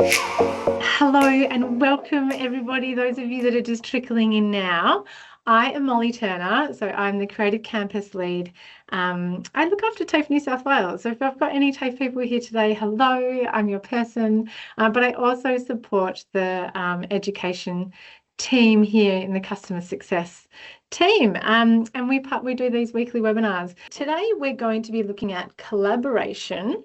Hello and welcome everybody, those of you that are just trickling in now. I am Molly Turner, so I'm the Creative Campus Lead. I look after TAFE New South Wales, so if I've got any TAFE people here today, hello, I'm your person, but I also support the education team here in the customer success team, and we do these weekly webinars. Today we're going to be looking at collaboration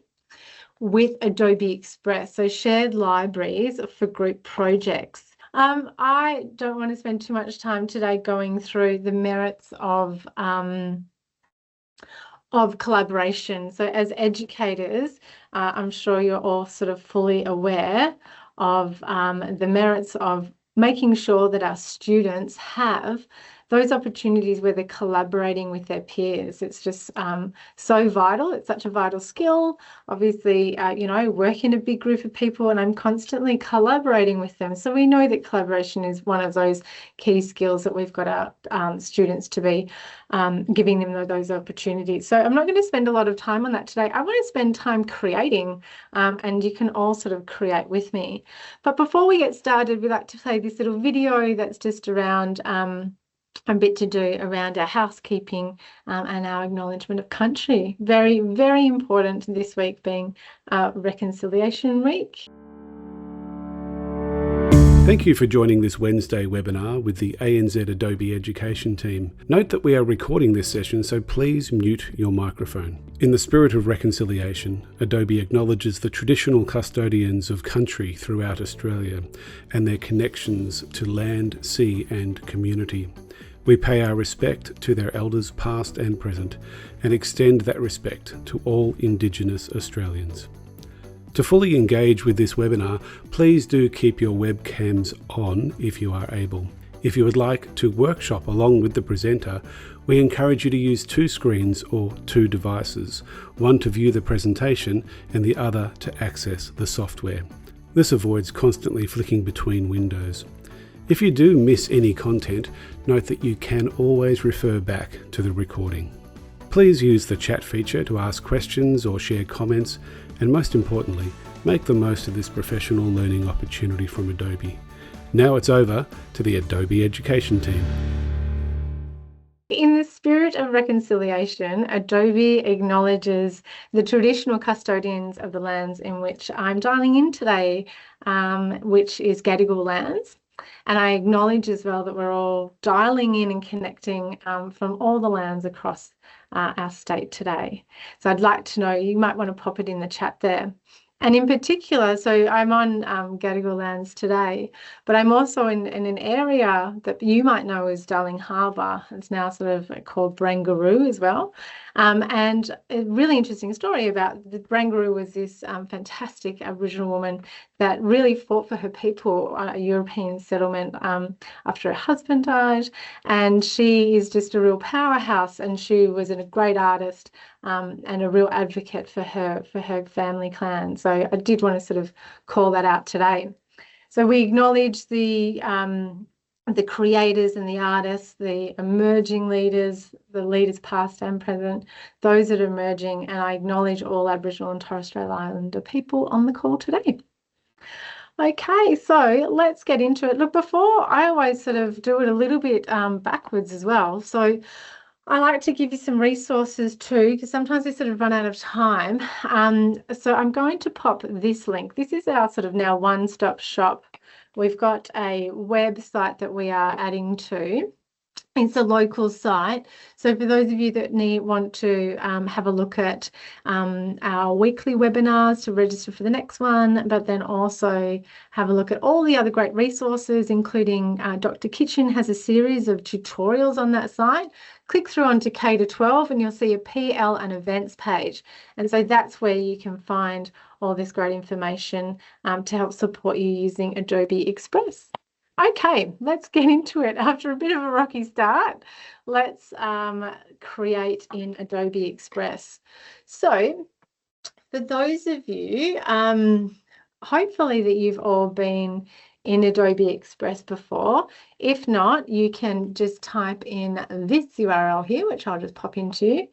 with Adobe Express, so shared libraries for group projects. I don't want to spend too much time today going through the merits of collaboration. So as educators, I'm sure you're all sort of fully aware of the merits of making sure that our students have those opportunities where they're collaborating with their peers. It's just so vital. It's such a vital skill. Obviously, I work in a big group of people and I'm constantly collaborating with them. So we know that collaboration is one of those key skills that we've got our students to be giving them those opportunities. So I'm not going to spend a lot of time on that today. I want to spend time creating, and you can all sort of create with me. But before we get started, we like to play this little video that's just around a bit to do around our housekeeping and our acknowledgement of country. Very, very important this week being Reconciliation Week. Thank you for joining this Wednesday webinar with the ANZ Adobe Education team. Note that we are recording this session, so please mute your microphone. In the spirit of reconciliation, Adobe acknowledges the traditional custodians of country throughout Australia and their connections to land, sea and community. We pay our respect to their elders past and present and extend that respect to all Indigenous Australians. To fully engage with this webinar, please do keep your webcams on if you are able. If you would like to workshop along with the presenter, we encourage you to use two screens or two devices, one to view the presentation and the other to access the software. This avoids constantly flicking between windows. If you do miss any content, note that you can always refer back to the recording. Please use the chat feature to ask questions or share comments, and most importantly, make the most of this professional learning opportunity from Adobe. Now it's over to the Adobe Education team. In the spirit of reconciliation, Adobe acknowledges the traditional custodians of the lands in which I'm dialing in today, which is Gadigal lands. And I acknowledge as well that we're all dialing in and connecting from all the lands across our state today. So I'd like to know, you might want to pop it in the chat there. And in particular, so I'm on Gadigal lands today, but I'm also in an area that you might know as Darling Harbour. It's now sort of called Barangaroo as well. And a really interesting story about the Barangaroo was this fantastic Aboriginal woman that really fought for her people on a European settlement after her husband died. And she is just a real powerhouse, and she was a great artist and a real advocate for her family clan. So I did want to sort of call that out today. So we acknowledge the creators and the artists, the emerging leaders, the leaders past and present, those that are emerging, and I acknowledge all Aboriginal and Torres Strait Islander people on the call today. Okay, so let's get into it. Look, before I always sort of do it a little bit backwards as well. So I like to give you some resources too, because sometimes we sort of run out of time. So I'm going to pop this link. This is our sort of now one-stop shop. We've got a website that we are adding to. It's a local site. So for those of you that want to have a look at our weekly webinars to register for the next one, but then also have a look at all the other great resources, including Dr. Kitchen has a series of tutorials on that site. Click through onto K-12 and you'll see a PL and events page. And so that's where you can find all this great information to help support you using Adobe Express. Okay, let's get into it. After a bit of a rocky start, let's create in Adobe Express. So for those of you, hopefully that you've all been in Adobe Express before. If not, you can just type in this URL here, which I'll just pop into,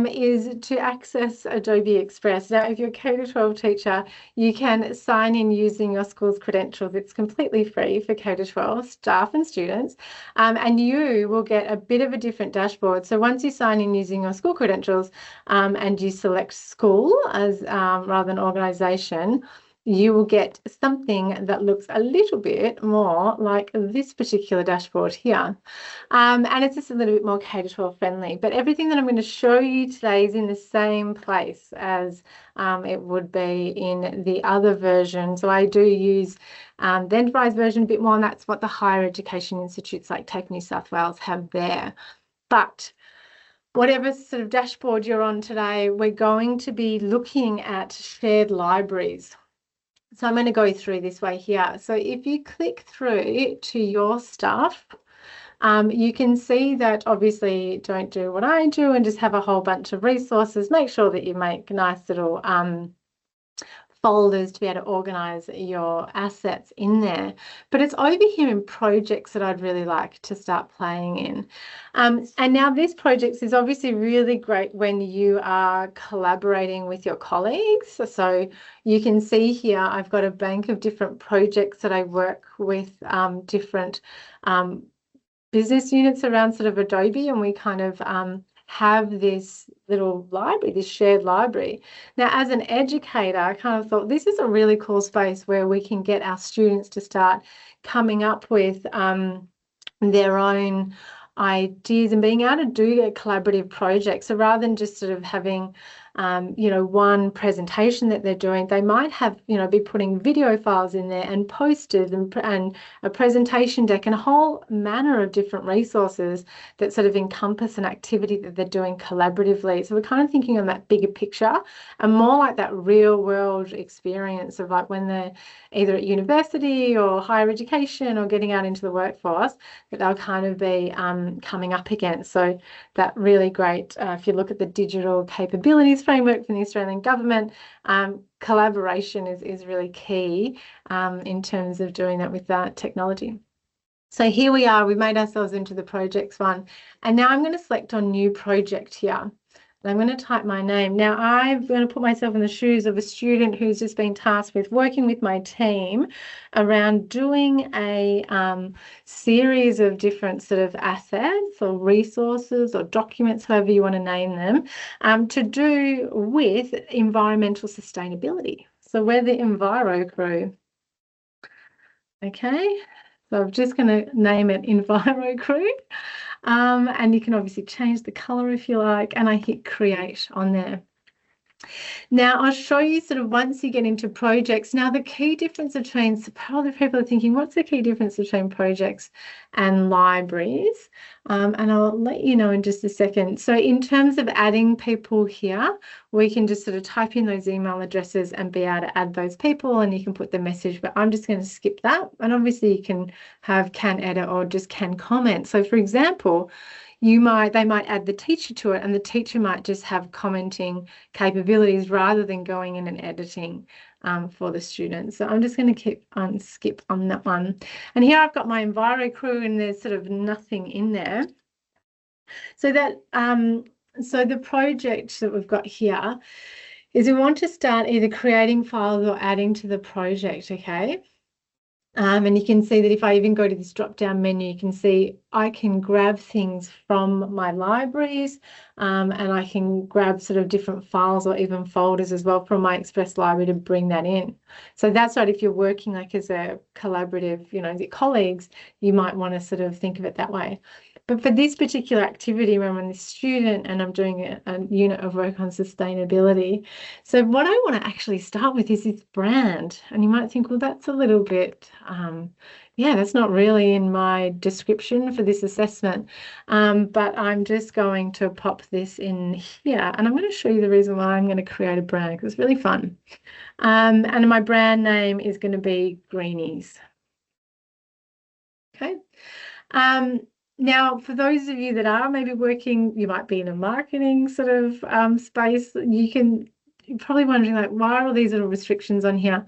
is to access Adobe Express. Now, if you're a K-12 teacher, you can sign in using your school's credentials. It's completely free for K-12 staff and students, and you will get a bit of a different dashboard. So once you sign in using your school credentials and you select school as rather than organisation, you will get something that looks a little bit more like this particular dashboard here. And it's just a little bit more K-12 friendly. But everything that I'm going to show you today is in the same place as it would be in the other version. So I do use the enterprise version a bit more, and that's what the higher education institutes like TAFE New South Wales have there. But whatever sort of dashboard you're on today, we're going to be looking at shared libraries. So I'm going to go through this way here. So if you click through to your stuff, you can see that obviously don't do what I do and just have a whole bunch of resources. Make sure that you make nice little folders to be able to organize your assets in there. But it's over here in projects that I'd really like to start playing in. And now this project is obviously really great when you are collaborating with your colleagues. So you can see here, I've got a bank of different projects that I work with different business units around sort of Adobe, and we kind of have this little library, this shared library. Now, as an educator, I kind of thought this is a really cool space where we can get our students to start coming up with their own ideas and being able to do a collaborative project. So rather than just sort of having one presentation that they're doing, they might have, be putting video files in there and posters and a presentation deck and a whole manner of different resources that sort of encompass an activity that they're doing collaboratively. So we're kind of thinking on that bigger picture and more like that real world experience of like when they're either at university or higher education or getting out into the workforce that they'll kind of be coming up against. So that really great, if you look at the digital capabilities framework from the Australian government, collaboration is really key in terms of doing that with that technology. So here we are, we've made ourselves into the projects one. And now I'm going to select on new project here. And I'm going to type my name. Now I'm going to put myself in the shoes of a student who's just been tasked with working with my team around doing a series of different sort of assets or resources or documents, however you want to name them, to do with environmental sustainability. So we're the Enviro crew. Okay, so I'm just going to name it Enviro crew. And you can obviously change the color if you like, and I hit create on there. Now I'll show you sort of once you get into projects. Now the key difference between, so probably people are thinking, what's the key difference between projects and libraries? And I'll let you know in just a second. So in terms of adding people here, we can just sort of type in those email addresses and be able to add those people, and you can put the message, but I'm just going to skip that. And obviously you can have can edit or just can comment. So for example, they might add the teacher to it, and the teacher might just have commenting capabilities rather than going in and editing for the students. So I'm just going to keep on skip on that one. And here I've got my Enviro crew, and there's sort of nothing in there. So that so the project that we've got here is we want to start either creating files or adding to the project, okay? And you can see that if I even go to this drop-down menu, you can see I can grab things from my libraries, and I can grab sort of different files or even folders as well from my Express library to bring that in. So that's right, if you're working like as a collaborative, as your colleagues, you might want to sort of think of it that way. But for this particular activity, when I'm a student and I'm doing a unit of work on sustainability, so what I want to actually start with is this brand. And you might think, well, that's a little bit, that's not really in my description for this assessment. But I'm just going to pop this in here. And I'm going to show you the reason why I'm going to create a brand, because it's really fun. And my brand name is going to be Greenies. Okay. Now, for those of you that are maybe working, you might be in a marketing sort of space, you can you're probably wondering, like, why are all these little restrictions on here?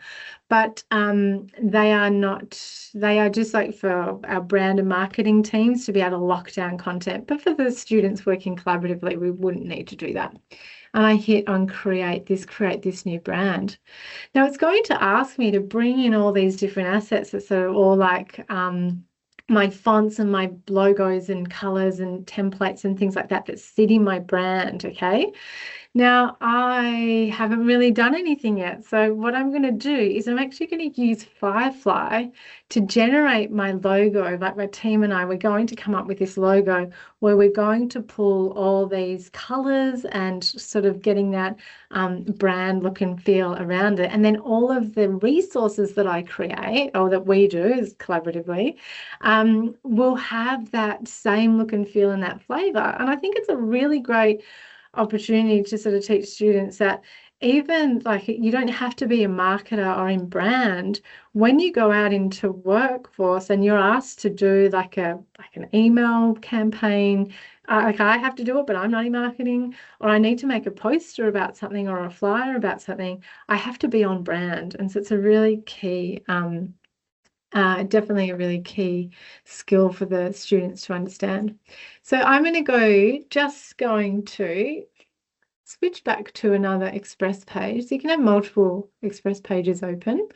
But they are not, they are just like for our brand and marketing teams to be able to lock down content. But for the students working collaboratively, we wouldn't need to do that. And I hit on create this new brand. Now it's going to ask me to bring in all these different assets that are all like my fonts and my logos and colors and templates and things like that that sit in my brand, okay? Now, I haven't really done anything yet. So what I'm going to do is I'm actually going to use Firefly to generate my logo. Like my team and I, we're going to come up with this logo where we're going to pull all these colors and sort of getting that brand look and feel around it. And then all of the resources that I create or that we do is collaboratively will have that same look and feel and that flavor. And I think it's a really great opportunity to sort of teach students that even like you don't have to be a marketer or in brand when you go out into workforce and you're asked to do like an email campaign. Like I have to do it, but I'm not in marketing, or I need to make a poster about something or a flyer about something. I have to be on brand, and so it's a really key. Definitely a really key skill for the students to understand. So I'm going to switch back to another Express page. So you can have multiple Express pages open,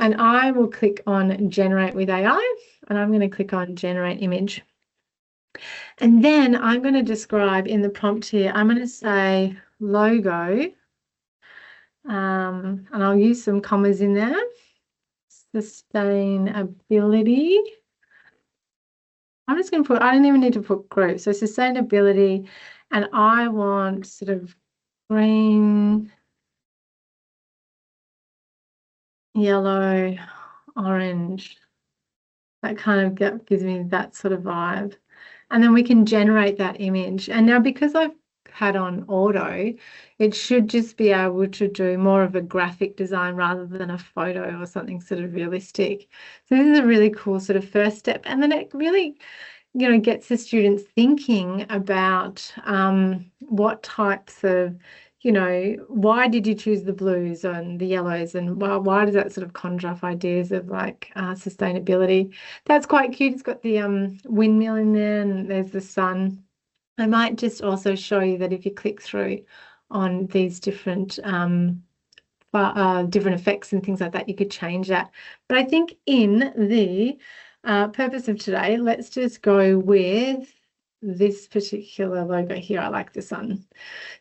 and I will click on Generate with AI, and I'm going to click on Generate Image. And then I'm going to describe in the prompt here, I'm going to say logo, and I'll use some commas in there. Sustainability. I'm just going to put, I don't even need to put group. So sustainability, and I want sort of green, yellow, orange. That kind of gives me that sort of vibe. And then we can generate that image. And now because I've had on auto, it should just be able to do more of a graphic design rather than a photo or something sort of realistic. So this is a really cool sort of first step. And then it really, gets the students thinking about what types of, why did you choose the blues and the yellows, and why does that sort of conjure up ideas of like sustainability? That's quite cute. It's got the windmill in there, and there's the sun. I might just also show you that if you click through on these different different effects and things like that, you could change that. But I think in the purpose of today, let's just go with this particular logo here. I like the sun.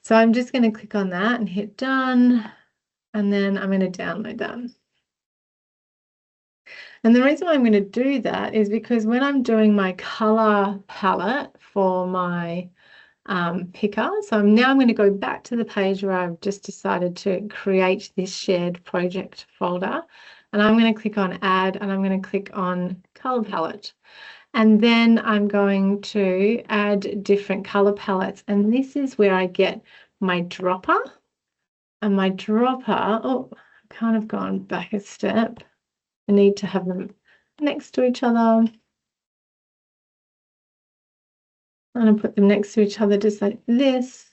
So I'm just going to click on that and hit done. And then I'm going to download that. And the reason why I'm going to do that is because when I'm doing my color palette for my picker, so I'm going to go back to the page where I've just decided to create this shared project folder. And I'm going to click on add, and I'm going to click on color palette. And then I'm going to add different color palettes. And this is where I get my dropper. And my dropper, oh, I've kind of gone back a step. I need to have them next to each other. I'm going to put them next to each other just like this.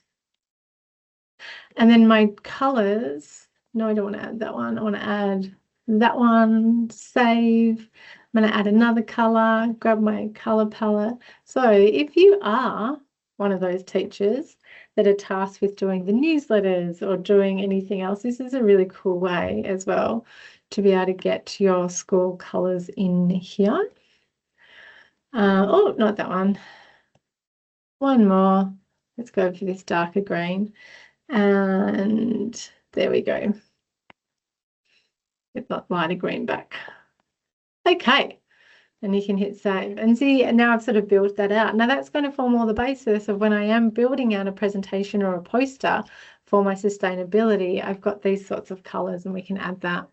And then my colors, no, I don't want to add that one. I want to add that one, save. I'm going to add another color, grab my color palette. So if you are one of those teachers that are tasked with doing the newsletters or doing anything else, this is a really cool way as well to be able to get your school colors in here. Oh, not that one. One more. Let's go for this darker green. And there we go. Get that lighter green back. Okay, and you can hit save. And see, now I've sort of built that out. Now that's going to form all the basis of when I am building out a presentation or a poster for my sustainability. I've got these sorts of colors, and we can add that.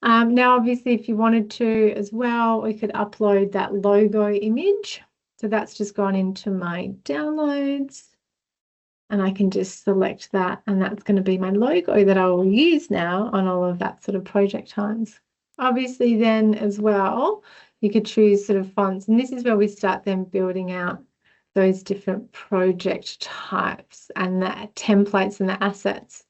Now, obviously, if you wanted to as well, we could upload that logo image. So that's just gone into my downloads. And I can just select that, and that's going to be my logo that I will use now on all of that sort of project times. Obviously then as well, you could choose sort of fonts, and this is where we start then building out those different project types and the templates and the assets.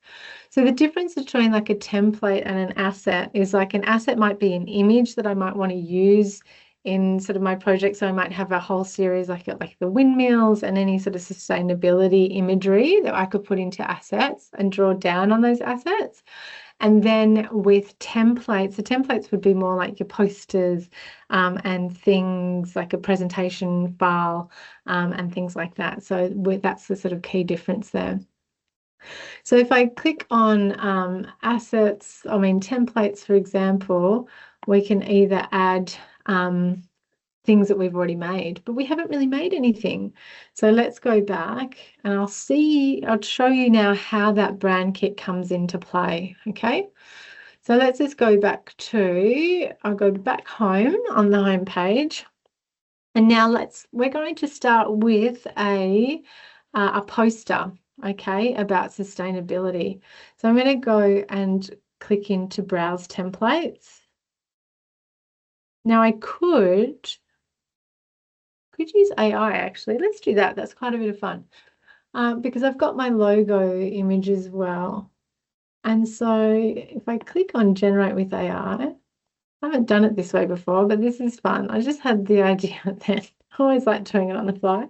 So the difference between like a template and an asset is like an asset might be an image that I might want to use in sort of my project. So I might have a whole series like the windmills and any sort of sustainability imagery that I could put into assets and draw down on those assets. And then with templates, the templates would be more like your posters and things like a presentation file and things like that. So that's the sort of key difference there. So if I click on templates, for example, we can either add things that we've already made, but we haven't really made anything. So let's go back and I'll show you now how that brand kit comes into play. Okay. So let's just go back I'll go back home on the home page. And now we're going to start with a poster, okay, about sustainability. So I'm going to go and click into Browse Templates. Now I could use AI actually. Let's do that. That's quite a bit of fun because I've got my logo image as well. And so if I click on Generate with AI, I haven't done it this way before, but this is fun. I just had the idea then. I always like doing it on the fly.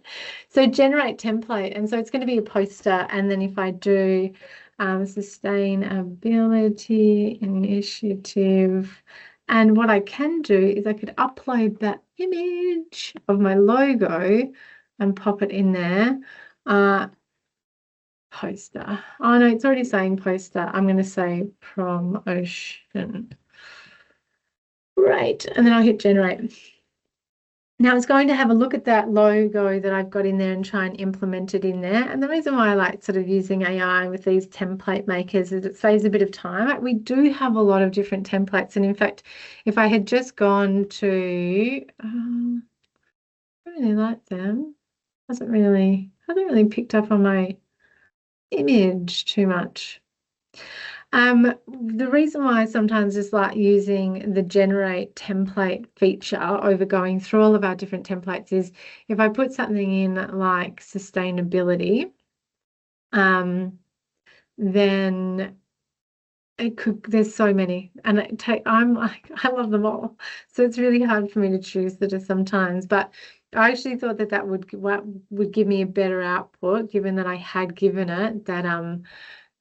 So generate template. And so it's going to be a poster. And then if I do sustainability initiative, and what I can do is I could upload that image of my logo and pop it in there. Poster. Oh no, it's already saying poster. I'm going to say promotion. Great. And then I'll hit generate. Now it's going to have a look at that logo that I've got in there and try and implement it in there. And the reason why I like sort of using AI with these template makers is it saves a bit of time. We do have a lot of different templates. And in fact, if I had just gone to, I really like them. Hasn't really picked up on my image too much. The reason why I sometimes just like using the generate template feature over going through all of our different templates is if I put something in like sustainability, then there's so many and I'm like, I love them all. So it's really hard for me to choose sometimes, but I actually thought that would give me a better output given that I had given it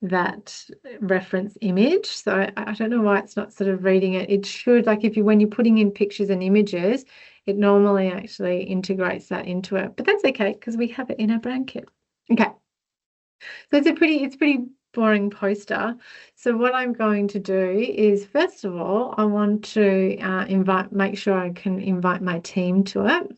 that reference image. So I don't know why it's not sort of reading it. It should, like when you're putting in pictures and images, it normally actually integrates that into it. But that's okay because we have it in our brand kit. Okay. So it's pretty boring poster. So what I'm going to do is, first of all, I want to make sure I can invite my team to it.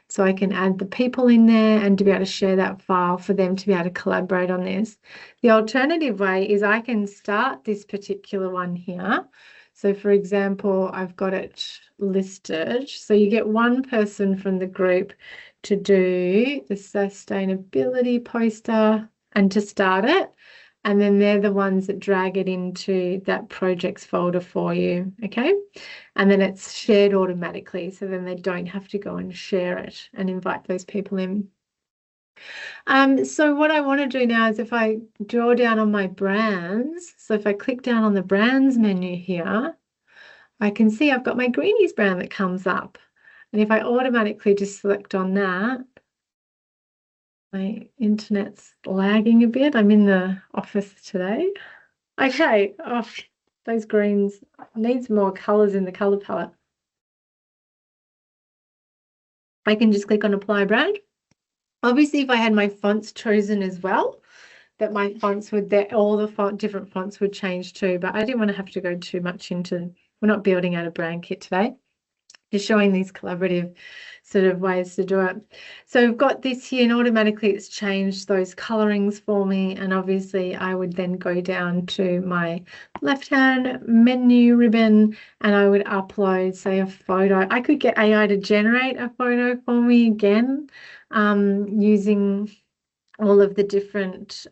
So I can add the people in there and to be able to share that file for them to be able to collaborate on this. The alternative way is I can start this particular one here. So for example, I've got it listed. So you get one person from the group to do the sustainability poster and to start it. And then they're the ones that drag it into that projects folder for you, okay? And then it's shared automatically, so then they don't have to go and share it and invite those people in. So what I want to do now is if I draw down on my brands, so if I click down on the brands menu here, I can see I've got my Greenies brand that comes up. And if I automatically just select on that, my internet's lagging a bit. I'm in the office today. Okay. Oh, those greens needs more colors in the color palette. I can just click on apply brand. Obviously, if I had my fonts chosen as well, that my fonts all the different fonts would change too. But I didn't want to have to go too much into, we're not building out a brand kit today. Just showing these collaborative sort of ways to do it. So we've got this here and automatically it's changed those colorings for me. And obviously I would then go down to my left-hand menu ribbon and I would upload, say, a photo. I could get AI to generate a photo for me again, using all of the different,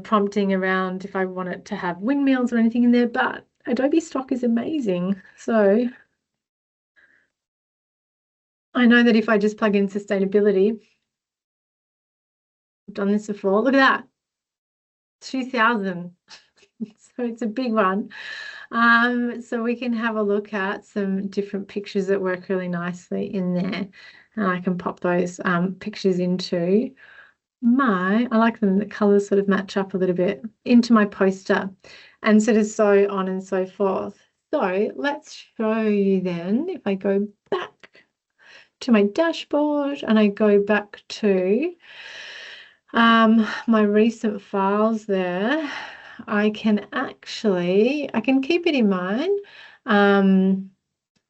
prompting around if I want it to have windmills or anything in there, but Adobe stock is amazing. So I know that if I just plug in sustainability, I've done this before. Look at that, 2,000. So it's a big one. So we can have a look at some different pictures that work really nicely in there. And I can pop those pictures into I like them, the colors sort of match up a little bit, into my poster, and sort of so on and so forth. So let's show you then, if I go back to my dashboard and I go back to my recent files there, I can keep it in mind,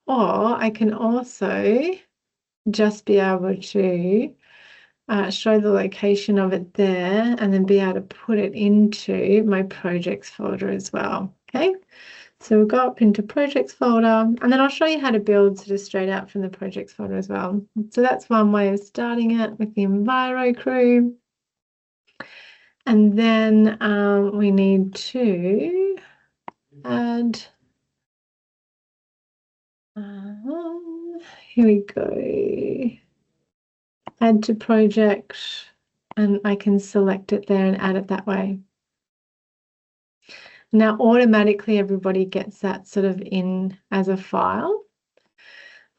or I can also just be able to show the location of it there and then be able to put it into my projects folder as well. Okay, so we'll go up into projects folder, and then I'll show you how to build sort of straight out from the projects folder as well. So that's one way of starting it with the Enviro crew. And then we need to add, here we go, add to project, and I can select it there and add it that way. Now automatically everybody gets that sort of in as a file.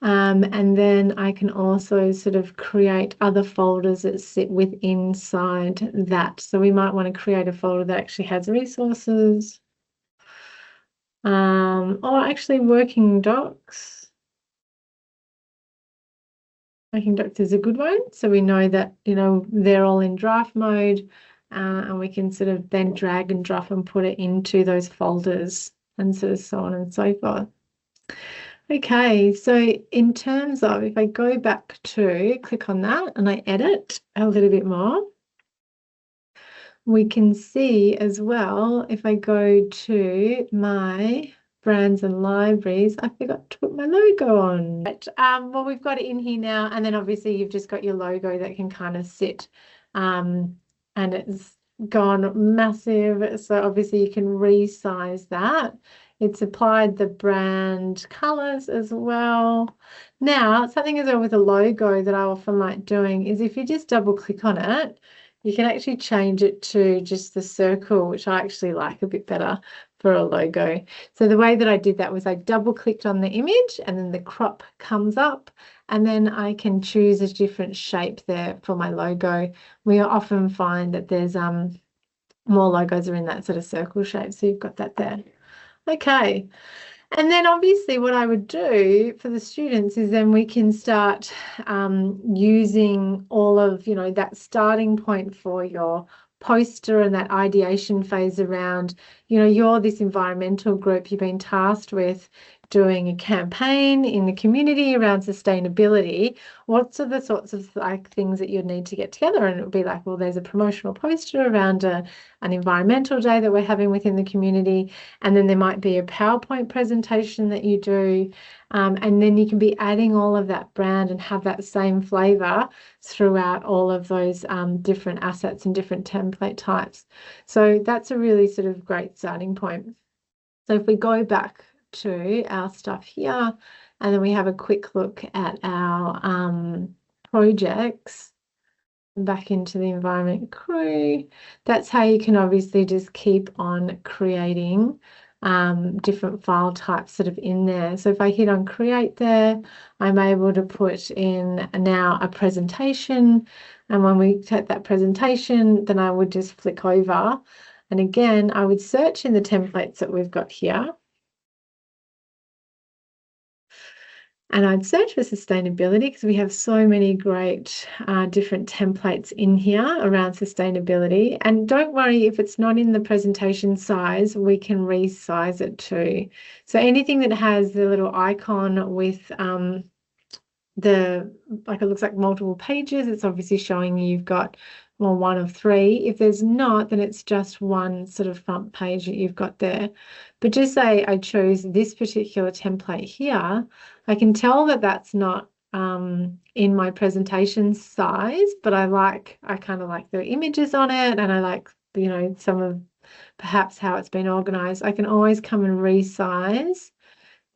And then I can also sort of create other folders that sit inside that. So we might want to create a folder that actually has resources, or actually working docs. Working docs is a good one. So we know that, you know, they're all in draft mode, and we can sort of then drag and drop and put it into those folders and sort of so on and so forth. Okay, so in terms of, if I go back to click on that and I edit a little bit more, we can see as well, if I go to my brands and libraries, I forgot to put my logo on. But, well, we've got it in here now, and then obviously you've just got your logo that can kind of sit, and it's gone massive. So obviously you can resize that. It's applied the brand colors as well. Now, something as well with a logo that I often like doing is if you just double click on it, you can actually change it to just the circle, which I actually like a bit better for a logo. So the way that I did that was I double clicked on the image and then the crop comes up, and then I can choose a different shape there for my logo. We often find that there's more logos are in that sort of circle shape. So you've got that there. Okay. And then obviously what I would do for the students is then we can start using all of, you know, that starting point for your poster and that ideation phase around, you know, you're this environmental group, you've been tasked with doing a campaign in the community around sustainability. What are the sorts of like things that you'd need to get together? And it would be like, well, there's a promotional poster around an environmental day that we're having within the community. And then there might be a PowerPoint presentation that you do. And then you can be adding all of that brand and have that same flavor throughout all of those different assets and different template types. So that's a really sort of great starting point. So if we go back to our stuff here, and then we have a quick look at our projects, back into the environment crew, that's how you can obviously just keep on creating different file types sort of in there. So if I hit on create there, I'm able to put in now a presentation, and when we take that presentation, then I would just flick over, and again I would search in the templates that we've got here. And I'd search for sustainability because we have so many great different templates in here around sustainability. And don't worry if it's not in the presentation size, we can resize it too. So anything that has the little icon with like it looks like multiple pages, it's obviously showing you've got, well, one of three. If there's not, then it's just one sort of front page that you've got there. But just say I chose this particular template here, I can tell that that's not in my presentation size, but I kind of like the images on it, and I like, you know, some of perhaps how it's been organized. I can always come and resize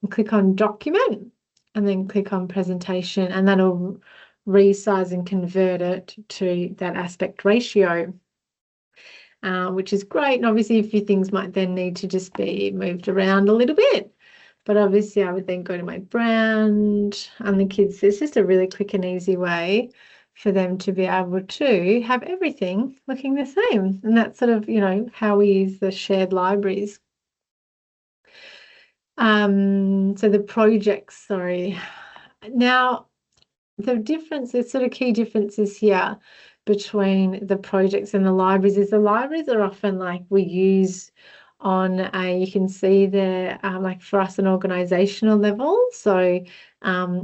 and click on document, and then click on presentation, and that'll resize and convert it to that aspect ratio, which is great. And obviously a few things might then need to just be moved around a little bit. But obviously I would then go to my brand and the kids. It's just a really quick and easy way for them to be able to have everything looking the same. And that's sort of, how we use the shared libraries. So the projects, sorry. Now, there's sort of key differences here between the projects and the libraries is the libraries are often like we use on you can see there, like for us, an organizational level. So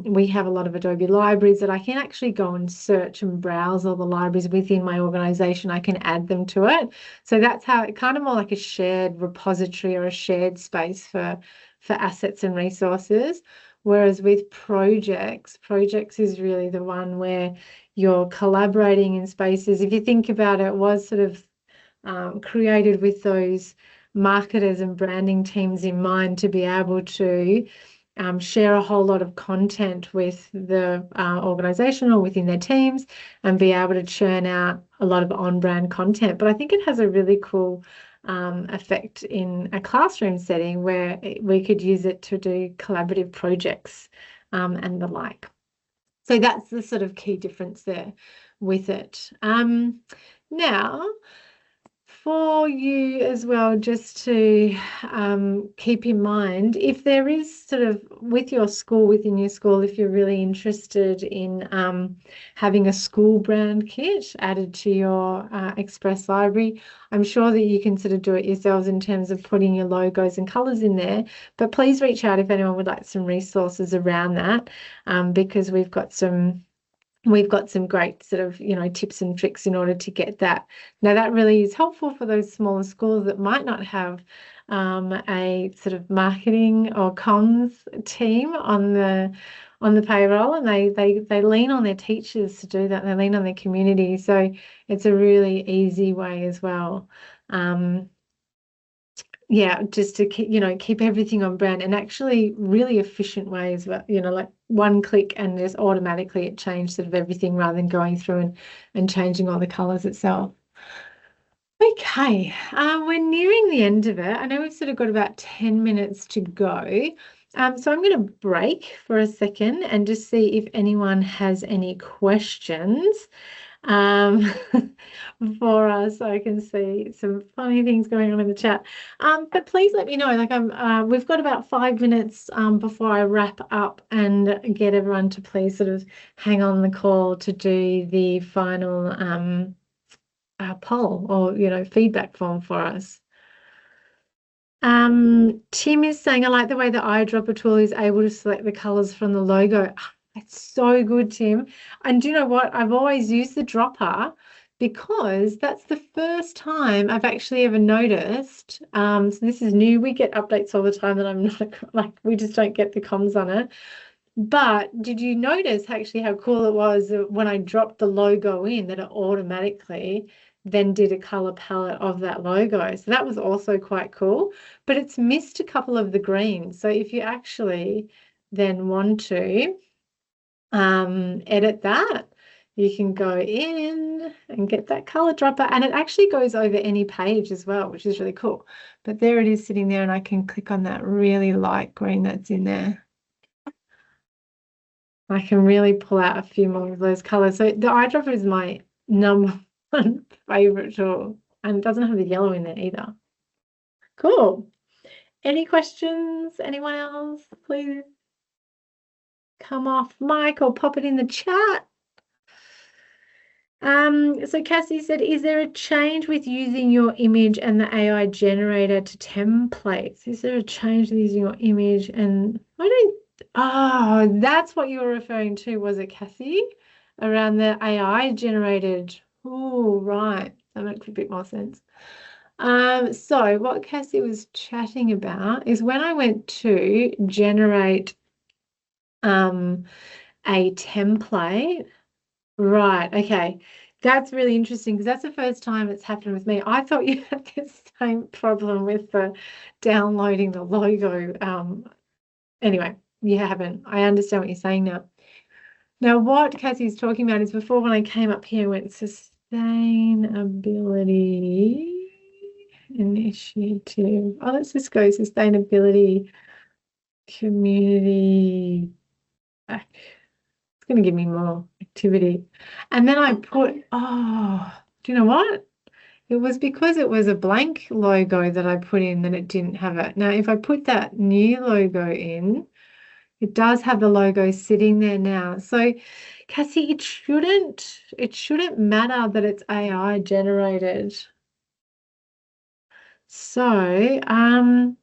we have a lot of Adobe libraries that I can actually go and search and browse all the libraries within my organization. I can add them to it. So that's how it kind of more like a shared repository or a shared space for assets and resources. Whereas with projects is really the one where you're collaborating in spaces. If you think about it, it was sort of created with those marketers and branding teams in mind to be able to share a whole lot of content with the organization or within their teams and be able to churn out a lot of on-brand content. But I think it has a really cool effect in a classroom setting where we could use it to do collaborative projects and the like. So that's the sort of key difference there with it. Now, for you as well, just to keep in mind, if there is sort of within your school, if you're really interested in having a school brand kit added to your Express library, I'm sure that you can sort of do it yourselves in terms of putting your logos and colours in there. But please reach out if anyone would like some resources around that, because we've got some great sort of, tips and tricks in order to get that. Now, that really is helpful for those smaller schools that might not have a sort of marketing or comms team on the payroll, and they lean on their teachers to do that. They lean on their community. So it's a really easy way as well. Yeah, just to keep everything on brand, and actually really efficient ways, but like one click and just automatically it changed sort of everything rather than going through and changing all the colors itself. Okay, we're nearing the end of it. I know we've sort of got about 10 minutes to go. So I'm going to break for a second and just see if anyone has any questions for us, so I can see some funny things going on in the chat. But please let me know. Like we've got about 5 minutes before I wrap up and get everyone to please sort of hang on the call to do the final poll or feedback form for us. Tim is saying, I like the way the eyedropper tool is able to select the colors from the logo. It's so good, Tim. And do you know what? I've always used the dropper because that's the first time I've actually ever noticed. So this is new. We get updates all the time that I'm not like, we just don't get the comms on it. But did you notice actually how cool it was when I dropped the logo in that it automatically then did a color palette of that logo? So that was also quite cool, but it's missed a couple of the greens. So if you actually then want to edit that, you can go in and get that color dropper, and it actually goes over any page as well, which is really cool. But there it is sitting there, and I can click on that really light green that's in there. I can really pull out a few more of those colors. So the eyedropper is my number one favorite tool, and it doesn't have the yellow in there either. Cool. Any questions? Anyone else? Please come off mic or pop it in the chat. So Cassie said, is there a change with using your image and the AI generator to templates? Is there a change with using your image? And oh, that's what you were referring to, was it, Cassie? Around the AI generated. Oh, right. That makes a bit more sense. So what Cassie was chatting about is when I went to generate a template. Right, okay. That's really interesting because that's the first time it's happened with me. I thought you had this same problem with the downloading the logo. Anyway, You haven't. I understand what you're saying now. Now, what Cassie's talking about is before when I came up here, went sustainability initiative. Oh, let's just go sustainability community. It's going to give me more activity. And then I put, oh, do you know what? It was because it was a blank logo that I put in that it didn't have it. Now, if I put that new logo in, it does have the logo sitting there now. So, Cassie, it shouldn't matter that it's AI generated. So, I'm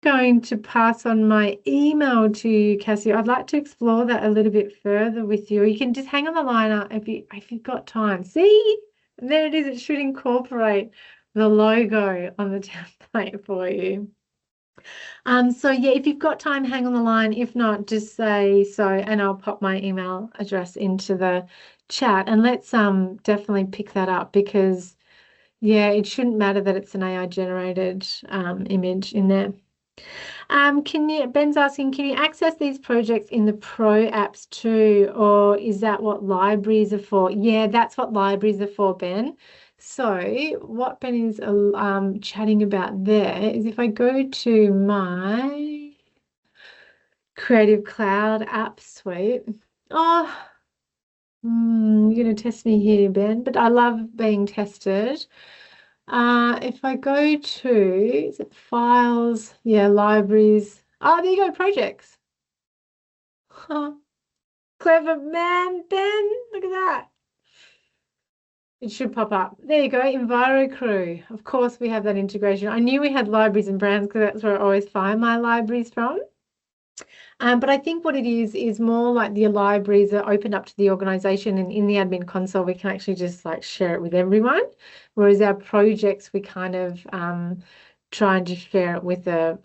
going to pass on my email to you, Cassie. I'd like to explore that a little bit further with you. You can just hang on the line up if you've got time. See, there it is. It should incorporate the logo on the template for you. So yeah, if you've got time, hang on the line. If not, just say so, and I'll pop my email address into the chat. And let's definitely pick that up because yeah, it shouldn't matter that it's an AI generated image in there. Ben's asking, can you access these projects in the Pro apps too, or is that what libraries are for? Yeah, that's what libraries are for, Ben. So what Ben is chatting about there is if I go to my Creative Cloud app suite. Oh, you're going to test me here, Ben, but I love being tested. If I go to, is it files? Yeah, libraries. Oh, there you go, projects. Huh. Clever man, Ben. Look at that. It should pop up. There you go, EnviroCrew. Of course, we have that integration. I knew we had libraries and brands because that's where I always find my libraries from. But I think what it is more like the libraries are opened up to the organization, and in the admin console, we can actually just like share it with everyone. Whereas our projects, we kind of try and just share it with a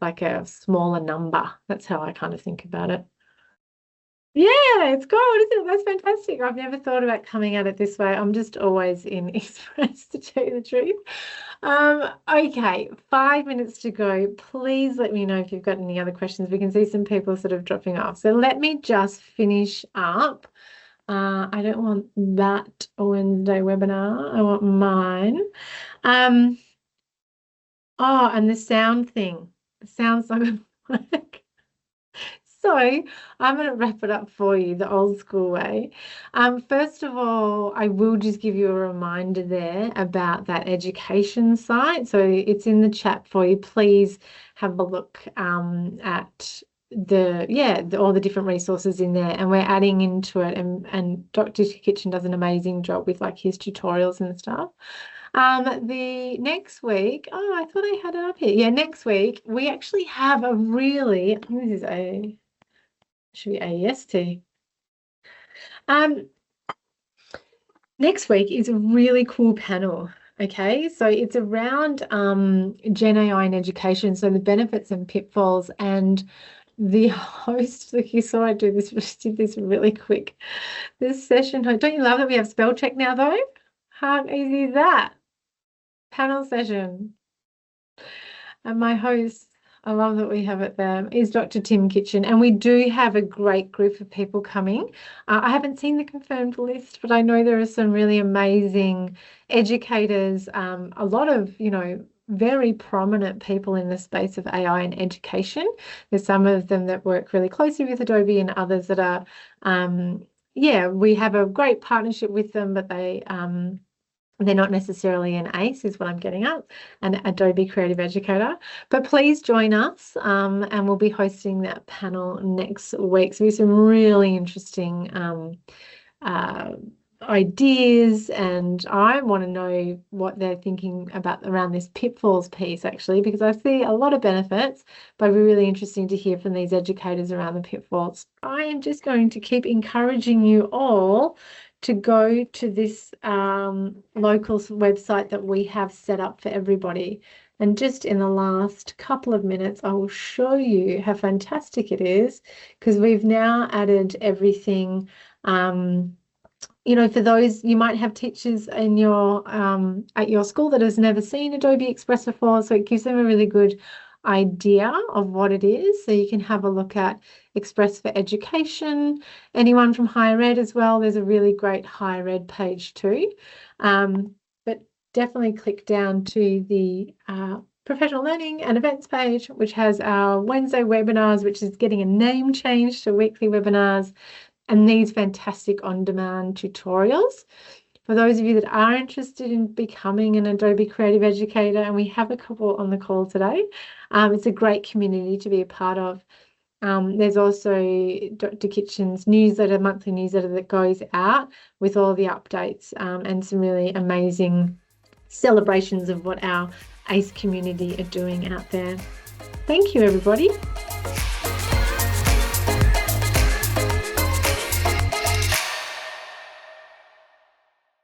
smaller number. That's how I kind of think about it. Yeah, it's gold, isn't it? That's fantastic. I've never thought about coming at it this way. I'm just always in Express to tell you the truth. Okay, 5 minutes to go. Please let me know if you've got any other questions. We can see some people sort of dropping off. So let me just finish up. I don't want that Wednesday webinar. I want mine. Oh, and the sound thing. The sound's not going to work. So I'm going to wrap it up for you the old school way. First of all, I will just give you a reminder there about that education site. So it's in the chat for you. Please have a look at all the different resources in there, and we're adding into it. And Dr. Kitchen does an amazing job with like his tutorials and stuff. The next week, oh, I thought I had it up here. Yeah, next week we actually have a really, this is a should be AEST. Next week is a really cool panel. Okay, so it's around Gen AI in education, so the benefits and pitfalls. And the host, like you saw, I did this really quick. This session, don't you love that we have spell check now, though? How easy is that? Panel session. And my host, I love that we have it there, is Dr. Tim Kitchen. And we do have a great group of people coming. I haven't seen the confirmed list, but I know there are some really amazing educators, a lot of, very prominent people in the space of AI and education. There's some of them that work really closely with Adobe and others that are, we have a great partnership with them, but they're not necessarily an ACE, is what I'm getting at, an Adobe Creative Educator. But please join us, and we'll be hosting that panel next week. So we have some really interesting ideas, and I want to know what they're thinking about around this pitfalls piece, actually, because I see a lot of benefits, but it'd be really interesting to hear from these educators around the pitfalls. I am just going to keep encouraging you all to go to this local website that we have set up for everybody. And just in the last couple of minutes, I will show you how fantastic it is, because we've now added everything. For those, you might have teachers in your at your school that has never seen Adobe Express before, so it gives them a really good idea of what it is. So you can have a look at Express for Education, anyone from higher ed as well. There's a really great higher ed page too. But definitely click down to the Professional Learning and Events page, which has our Wednesday webinars, which is getting a name change to weekly webinars, and these fantastic on-demand tutorials. For those of you that are interested in becoming an Adobe Creative Educator, and we have a couple on the call today, it's a great community to be a part of. There's also Dr. Kitchen's newsletter, monthly newsletter that goes out with all the updates and some really amazing celebrations of what our ACE community are doing out there. Thank you, everybody.